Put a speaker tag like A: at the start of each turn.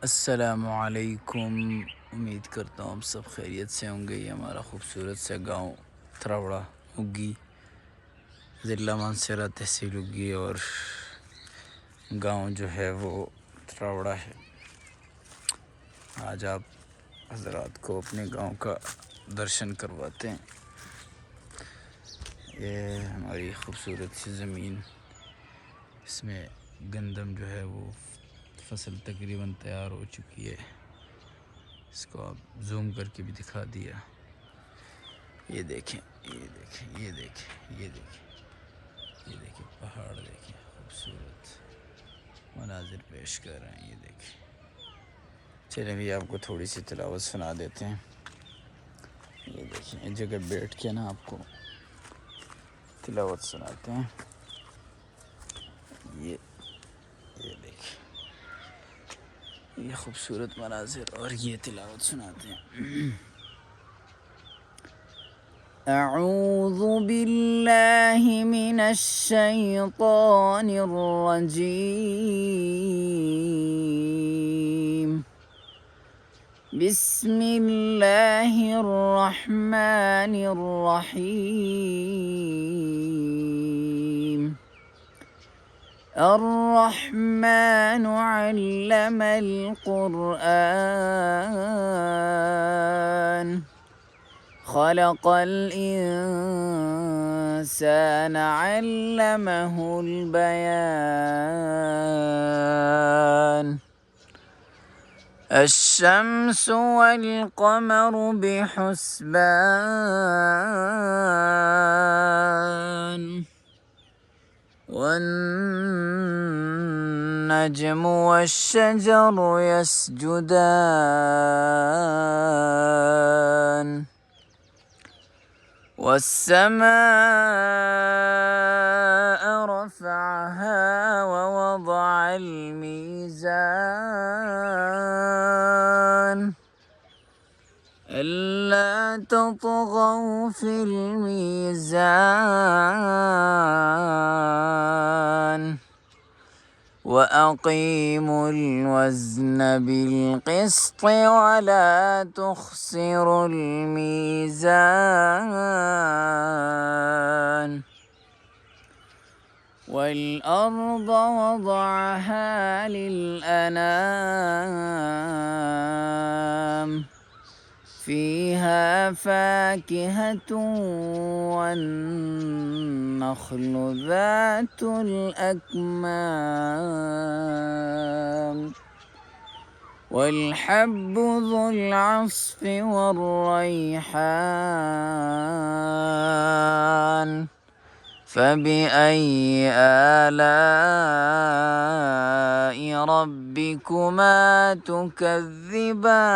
A: अस्सलामुअलैकुम। उम्मीद करता हूँ आप सब खैरियत से होंगे। ये हमारा खूबसूरत सा गांव थरावड़ा उग्गी, ज़िला मानसरा, तहसील उग्गी, और गांव जो है वो थरावड़ा है। आज आप हज़रात को अपने गांव का दर्शन करवाते हैं। ये हमारी खूबसूरत सी ज़मीन, इसमें गंदम जो है वो फसल तकरीबन तैयार हो चुकी है। इसको आप जूम करके भी दिखा दिया। ये देखें, ये देखें, ये देखें, ये देखें, ये देखें, पहाड़ देखें, खूबसूरत मनाजिर पेश कर रहे हैं। ये देखें। चलिए भी आपको थोड़ी सी तिलावत सुना देते हैं। ये देखें, इस जगह बैठ के ना आपको तिलावत सुनाते हैं। ये देखें, ये खूबसूरत मनाजिर और ये तिलावत सुनाते हैं। अऊज़ु बिल्लाहि मिनश शैतानिर रजीम। बिस्मिल्लाहिर रहमानिर रहीम। अर्रहमानु अल्लमल क़ुरआन। खलक़ल इंसान अल्लमहुल बयान। अश्शम्सु वल क़मरु बिहुस्बान। वन्नज्मु वश्शजरु यस्जुदान। والسماء رفعها ووضع الميزان ألا تطغوا في الميزان وأقيموا الوزن بالقسط ولا تخسروا الميزان والأرض وضعها للأنام فيها فاكهة والنخل ذات الأكمام والحب ذو العصف والريحان فبأي آلاء ربكما تكذبان؟